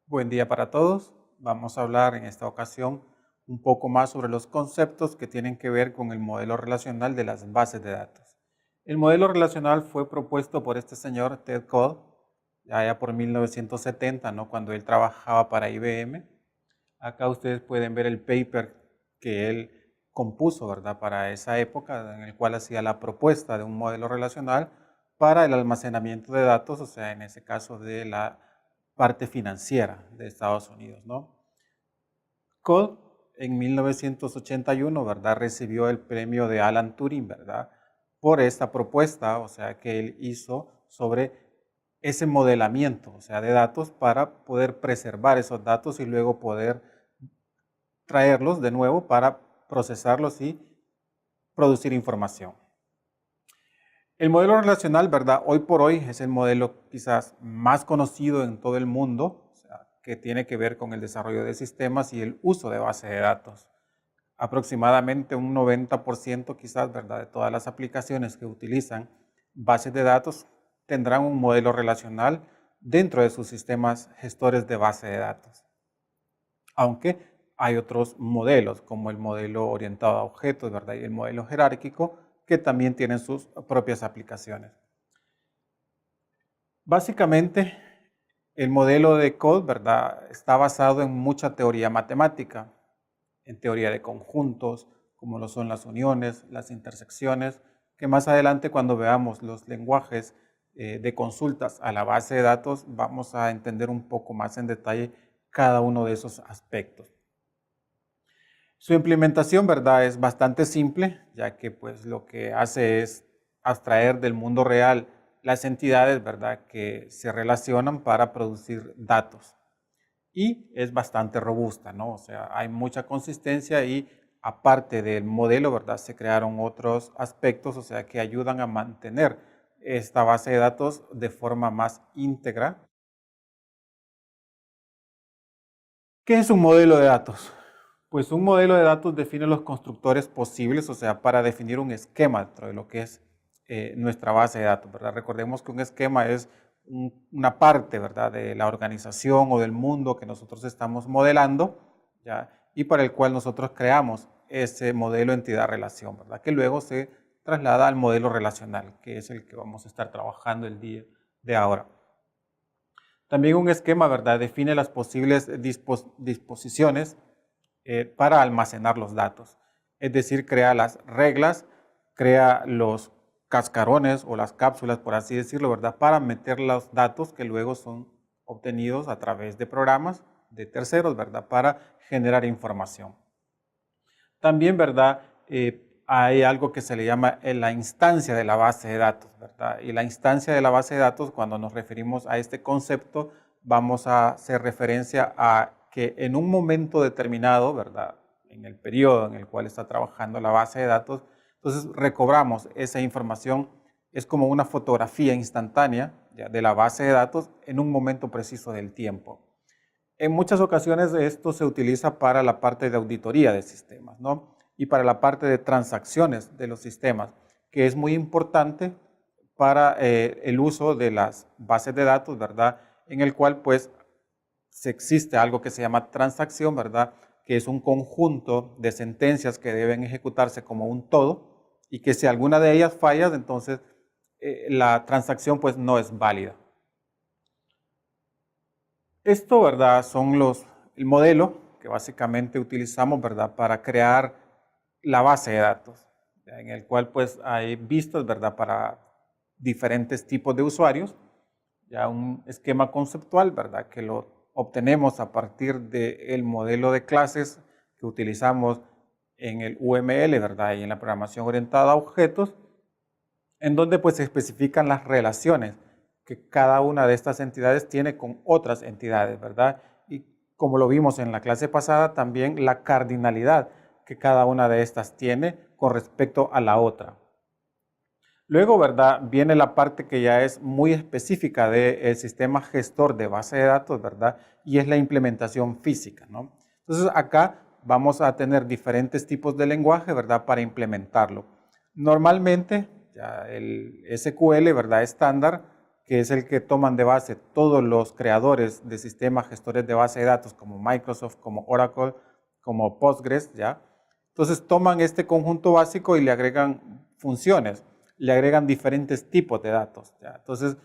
Buen día para todos. Vamos a hablar en esta ocasión un poco más sobre los conceptos que tienen que ver con el modelo relacional de las bases de datos. El modelo relacional fue propuesto por este señor Ted Cole, allá por 1970, ¿no? Cuando él trabajaba para IBM. Acá ustedes pueden ver el paper que él compuso, ¿verdad? Para esa época, en el cual hacía la propuesta de un modelo relacional para el almacenamiento de datos, o sea, en ese caso de la parte financiera de Estados Unidos, ¿no? Cole en 1981, ¿verdad? Recibió el premio de Alan Turing, ¿verdad? Por esta propuesta, o sea, que él hizo sobre ese modelamiento, o sea, de datos para poder preservar esos datos y luego poder traerlos de nuevo para procesarlos y producir información. El modelo relacional, ¿verdad? Hoy por hoy es el modelo quizás más conocido en todo el mundo, o sea, que tiene que ver con el desarrollo de sistemas y el uso de bases de datos. Aproximadamente un 90% quizás, ¿verdad? De todas las aplicaciones que utilizan bases de datos tendrán un modelo relacional dentro de sus sistemas gestores de base de datos. Aunque hay otros modelos, como el modelo orientado a objetos, ¿verdad? Y el modelo jerárquico, que también tienen sus propias aplicaciones. Básicamente, el modelo de Cole, ¿verdad? Está basado en mucha teoría matemática, en teoría de conjuntos, como lo son las uniones, las intersecciones, que más adelante cuando veamos los lenguajes de consultas a la base de datos, vamos a entender un poco más en detalle cada uno de esos aspectos. Su implementación, ¿verdad? Es bastante simple, ya que pues lo que hace es abstraer del mundo real las entidades, ¿verdad? Que se relacionan para producir datos. Y es bastante robusta, ¿no? O sea, hay mucha consistencia y aparte del modelo, ¿verdad? Se crearon otros aspectos, o sea, que ayudan a mantener esta base de datos de forma más íntegra. ¿Qué es un modelo de datos? Pues un modelo de datos define los constructores posibles, o sea, para definir un esquema dentro de lo que es nuestra base de datos, ¿verdad? Recordemos que un esquema es una parte, ¿verdad?, de la organización o del mundo que nosotros estamos modelando, ¿ya? Y para el cual nosotros creamos ese modelo entidad-relación, ¿verdad? Que luego se traslada al modelo relacional, que es el que vamos a estar trabajando el día de ahora. También un esquema, ¿verdad?, define las posibles disposiciones para almacenar los datos. Es decir, crea las reglas, crea los cascarones o las cápsulas, por así decirlo, ¿verdad?, para meter los datos que luego son obtenidos a través de programas de terceros, ¿verdad?, para generar información. También, ¿verdad?, hay algo que se le llama la instancia de la base de datos, ¿verdad? Y la instancia de la base de datos, cuando nos referimos a este concepto, vamos a hacer referencia a que en un momento determinado, ¿verdad?, en el periodo en el cual está trabajando la base de datos, entonces recobramos esa información, es como una fotografía instantánea, ¿ya?, de la base de datos en un momento preciso del tiempo. En muchas ocasiones esto se utiliza para la parte de auditoría de sistemas, ¿no? Y para la parte de transacciones de los sistemas, que es muy importante para el uso de las bases de datos, ¿verdad? En el cual pues se existe algo que se llama transacción, ¿verdad? Que es un conjunto de sentencias que deben ejecutarse como un todo y que si alguna de ellas falla, entonces la transacción pues no es válida. Esto, ¿verdad? Son el modelo que básicamente utilizamos, ¿verdad?, para crear la base de datos, ¿ya?, en el cual pues hay vistas, ¿verdad?, para diferentes tipos de usuarios, ya un esquema conceptual, ¿verdad?, que lo obtenemos a partir del modelo de clases que utilizamos en el UML, ¿verdad?, y en la programación orientada a objetos, en donde pues se especifican las relaciones que cada una de estas entidades tiene con otras entidades, ¿verdad? Y como lo vimos en la clase pasada, también la cardinalidad que cada una de estas tiene con respecto a la otra. Luego, ¿verdad?, viene la parte que ya es muy específica del sistema gestor de base de datos, ¿verdad? Y es la implementación física, ¿no? Entonces, acá vamos a tener diferentes tipos de lenguaje, ¿verdad?, para implementarlo. Normalmente, ya el SQL, ¿verdad?, estándar, que es el que toman de base todos los creadores de sistemas gestores de base de datos como Microsoft, como Oracle, como Postgres, ¿ya? Entonces toman este conjunto básico y le agregan funciones, le agregan diferentes tipos de datos, ¿ya? Entonces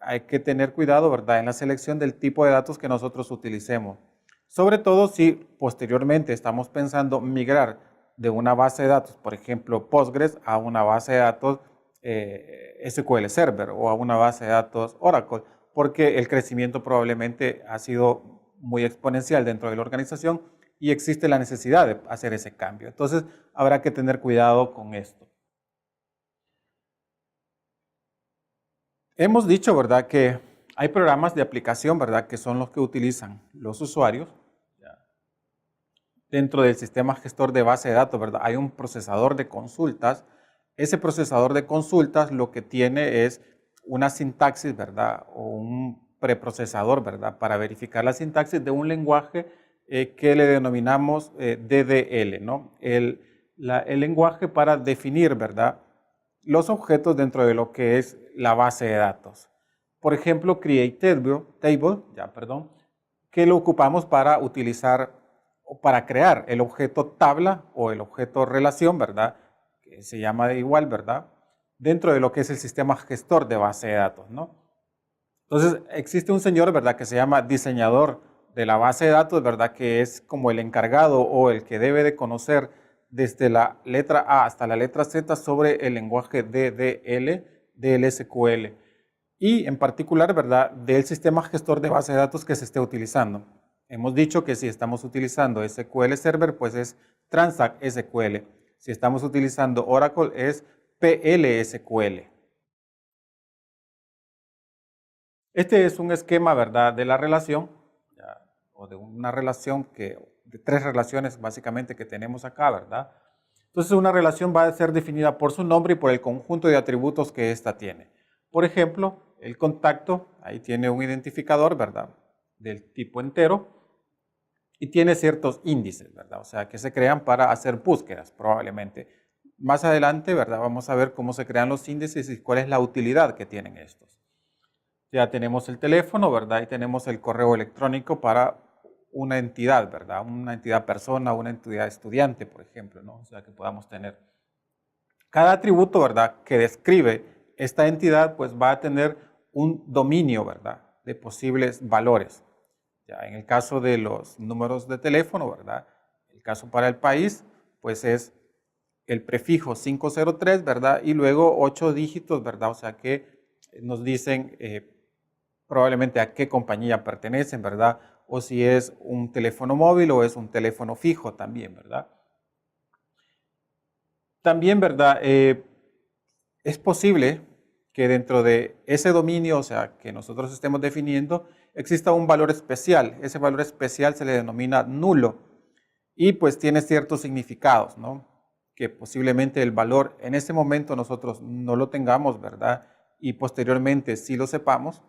hay que tener cuidado, ¿verdad?, en la selección del tipo de datos que nosotros utilicemos. Sobre todo si posteriormente estamos pensando migrar de una base de datos, por ejemplo, Postgres, a una base de datos SQL Server o a una base de datos Oracle, porque el crecimiento probablemente ha sido muy exponencial dentro de la organización y existe la necesidad de hacer ese cambio. Entonces, habrá que tener cuidado con esto. Hemos dicho, ¿verdad?, que hay programas de aplicación, ¿verdad?, que son los que utilizan los usuarios. Dentro del sistema gestor de base de datos, ¿verdad?, hay un procesador de consultas. Ese procesador de consultas lo que tiene es una sintaxis, ¿verdad?, o un preprocesador, ¿verdad?, para verificar la sintaxis de un lenguaje que le denominamos DDL, ¿no? El lenguaje para definir, ¿verdad?, los objetos dentro de lo que es la base de datos. Por ejemplo, createTable, que lo ocupamos para utilizar o para crear el objeto tabla o el objeto relación, ¿verdad?, que se llama de igual, ¿verdad?, dentro de lo que es el sistema gestor de base de datos, ¿no? Entonces, existe un señor, ¿verdad?, que se llama diseñador de la base de datos, ¿verdad?, que es como el encargado o el que debe de conocer desde la letra A hasta la letra Z sobre el lenguaje DDL, del SQL y en particular, ¿verdad?, del sistema gestor de base de datos que se esté utilizando. Hemos dicho que si estamos utilizando SQL Server, pues es Transact SQL. Si estamos utilizando Oracle, es PLSQL. Este es un esquema, ¿verdad?, de la relación, ¿ya?, o de una relación de tres relaciones básicamente que tenemos acá, ¿verdad? Entonces una relación va a ser definida por su nombre y por el conjunto de atributos que ésta tiene. Por ejemplo, el contacto, ahí tiene un identificador, ¿verdad?, del tipo entero y tiene ciertos índices, ¿verdad?, o sea, que se crean para hacer búsquedas probablemente. Más adelante, ¿verdad?, vamos a ver cómo se crean los índices y cuál es la utilidad que tienen estos. Ya tenemos el teléfono, ¿verdad?, y tenemos el correo electrónico para una entidad, ¿verdad?, una entidad persona, una entidad estudiante, por ejemplo, ¿no?, o sea, que podamos tener. Cada atributo, ¿verdad?, que describe esta entidad, pues va a tener un dominio, ¿verdad?, de posibles valores. Ya en el caso de los números de teléfono, ¿verdad?, el caso para el país, pues es el prefijo 503, ¿verdad?, y luego 8 dígitos, ¿verdad?, o sea que nos dicen probablemente a qué compañía pertenecen, ¿verdad?, o si es un teléfono móvil o es un teléfono fijo también, ¿verdad? También, ¿verdad?, es posible que dentro de ese dominio, o sea, que nosotros estemos definiendo, exista un valor especial. Ese valor especial se le denomina nulo y pues tiene ciertos significados, ¿no?, que posiblemente el valor en ese momento nosotros no lo tengamos, ¿verdad?, y posteriormente sí lo sepamos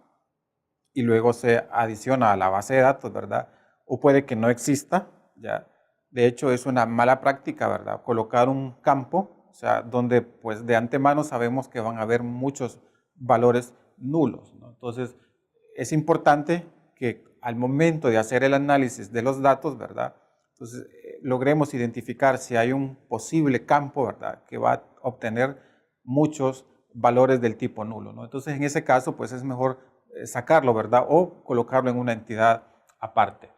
y luego se adiciona a la base de datos, ¿verdad?, o puede que no exista, ¿ya? De hecho, es una mala práctica, ¿verdad?, colocar un campo, o sea, donde pues de antemano sabemos que van a haber muchos valores nulos, ¿no? Entonces, es importante que al momento de hacer el análisis de los datos, ¿verdad?, entonces logremos identificar si hay un posible campo, ¿verdad?, que va a obtener muchos valores del tipo nulo, ¿no? Entonces, en ese caso, pues es mejor sacarlo, ¿verdad?, o colocarlo en una entidad aparte.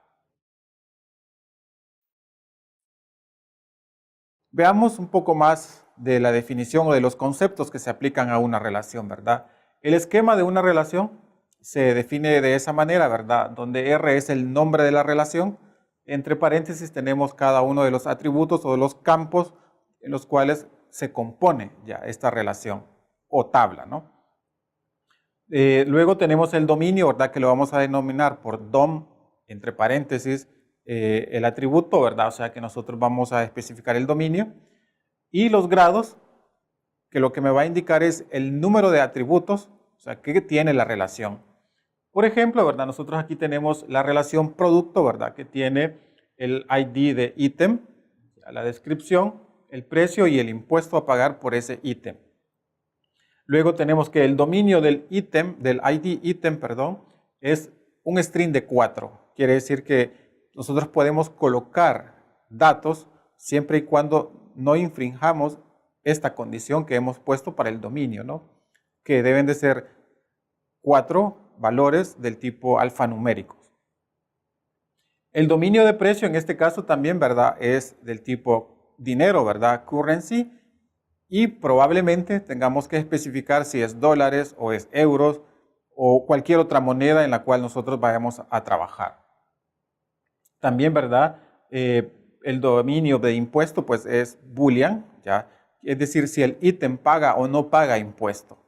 Veamos un poco más de la definición o de los conceptos que se aplican a una relación, ¿verdad? El esquema de una relación se define de esa manera, ¿verdad?, donde R es el nombre de la relación. Entre paréntesis tenemos cada uno de los atributos o de los campos en los cuales se compone ya esta relación o tabla, ¿no? Luego tenemos el dominio, ¿verdad?, que lo vamos a denominar por DOM, entre paréntesis, el atributo, ¿verdad?, o sea que nosotros vamos a especificar el dominio. Y los grados, que lo que me va a indicar es el número de atributos, o sea, que tiene la relación. Por ejemplo, ¿verdad?, nosotros aquí tenemos la relación producto, ¿verdad?, que tiene el ID de ítem, la descripción, el precio y el impuesto a pagar por ese ítem. Luego tenemos que el dominio del ítem, del ID ítem, perdón, es un string de 4. Quiere decir que nosotros podemos colocar datos siempre y cuando no infringamos esta condición que hemos puesto para el dominio, ¿no? Que deben de ser 4 valores del tipo alfanuméricos. El dominio de precio en este caso también, ¿verdad? Es del tipo dinero, ¿verdad? Currency. Y probablemente tengamos que especificar si es dólares o es euros o cualquier otra moneda en la cual nosotros vayamos a trabajar. También, ¿verdad? El dominio de impuesto pues es boolean, ¿ya? Es decir, si el ítem paga o no paga impuesto.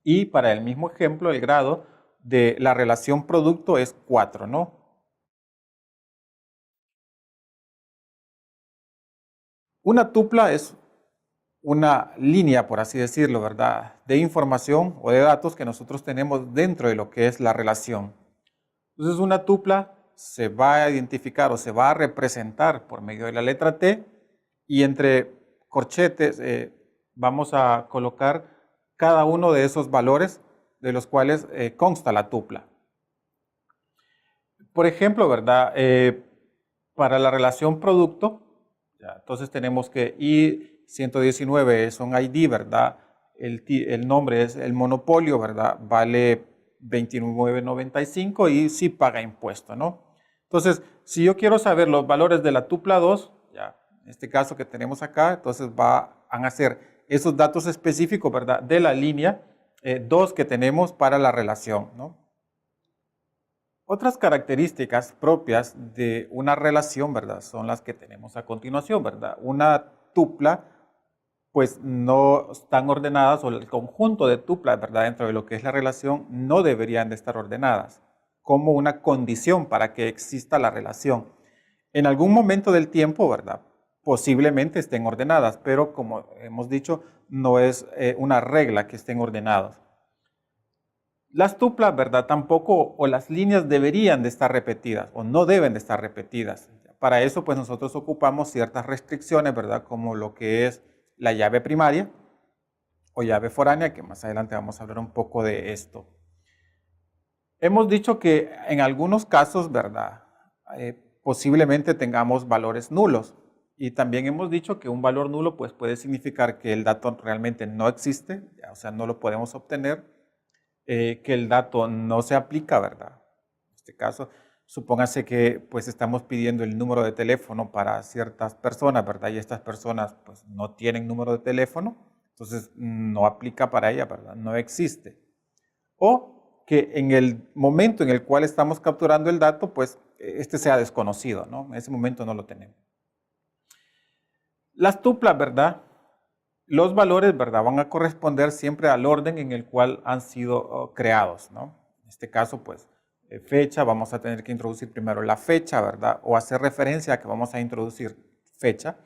Y para el mismo ejemplo, el grado de la relación producto es 4, ¿no? Una tupla es una línea, por así decirlo, ¿verdad?, de información o de datos que nosotros tenemos dentro de lo que es la relación. Entonces, una tupla se va a identificar o se va a representar por medio de la letra T y entre corchetes vamos a colocar cada uno de esos valores de los cuales consta la tupla. Por ejemplo, ¿verdad? Para la relación producto, ya, entonces tenemos que I119 es un ID, ¿verdad? El nombre es el monopolio, ¿verdad? Vale 29.95 y sí paga impuesto, ¿no? Entonces, si yo quiero saber los valores de la tupla 2, ya, en este caso que tenemos acá, entonces van a ser esos datos específicos, ¿verdad? De la línea 2 que tenemos para la relación, ¿no? Otras características propias de una relación, ¿verdad? Son las que tenemos a continuación, ¿verdad? Una tupla, pues no están ordenadas, o el conjunto de tuplas, ¿verdad? Dentro de lo que es la relación, no deberían de estar ordenadas como una condición para que exista la relación. En algún momento del tiempo, ¿verdad? Posiblemente estén ordenadas, pero como hemos dicho, no es una regla que estén ordenadas. Las tuplas, ¿verdad? Tampoco, o las líneas deberían de estar repetidas, o no deben de estar repetidas. Para eso, pues nosotros ocupamos ciertas restricciones, ¿verdad? Como lo que es la llave primaria o llave foránea, que más adelante vamos a hablar un poco de esto. Hemos dicho que en algunos casos, ¿verdad? Posiblemente tengamos valores nulos. Y también hemos dicho que un valor nulo, pues puede significar que el dato realmente no existe, o sea, no lo podemos obtener. Que el dato no se aplica, ¿verdad? En este caso, supóngase que pues estamos pidiendo el número de teléfono para ciertas personas, ¿verdad? Y estas personas pues no tienen número de teléfono, entonces no aplica para ella, ¿verdad? No existe. O que en el momento en el cual estamos capturando el dato, pues este sea desconocido, ¿no? En ese momento no lo tenemos. Las tuplas, ¿verdad? Los valores, ¿verdad?, van a corresponder siempre al orden en el cual han sido creados, ¿no? En este caso, pues, fecha, vamos a tener que introducir primero la fecha, ¿verdad? O hacer referencia a que vamos a introducir fecha,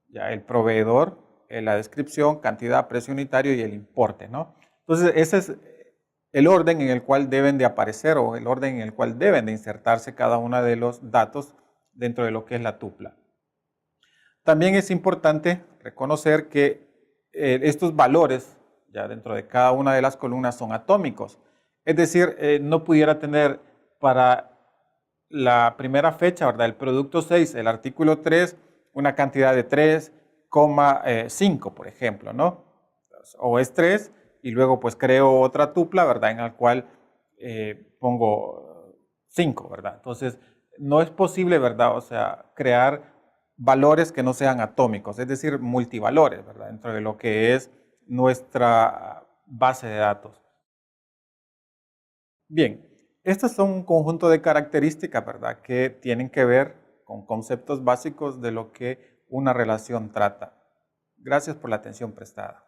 ya el proveedor, la descripción, cantidad, precio unitario y el importe, ¿no? Entonces, ese es el orden en el cual deben de aparecer o el orden en el cual deben de insertarse cada uno de los datos dentro de lo que es la tupla. También es importante reconocer que estos valores ya dentro de cada una de las columnas son atómicos. Es decir, no pudiera tener para la primera fecha, ¿verdad?, el producto 6, el artículo 3, una cantidad de 3,5, por ejemplo, ¿no? O es 3 y luego pues creo otra tupla, ¿verdad?, en la cual pongo 5, ¿verdad? Entonces, no es posible, ¿verdad?, o sea, crear valores que no sean atómicos, es decir, multivalores, ¿verdad?, dentro de lo que es nuestra base de datos. Bien, estos son un conjunto de características, ¿verdad?, que tienen que ver con conceptos básicos de lo que una relación trata. Gracias por la atención prestada.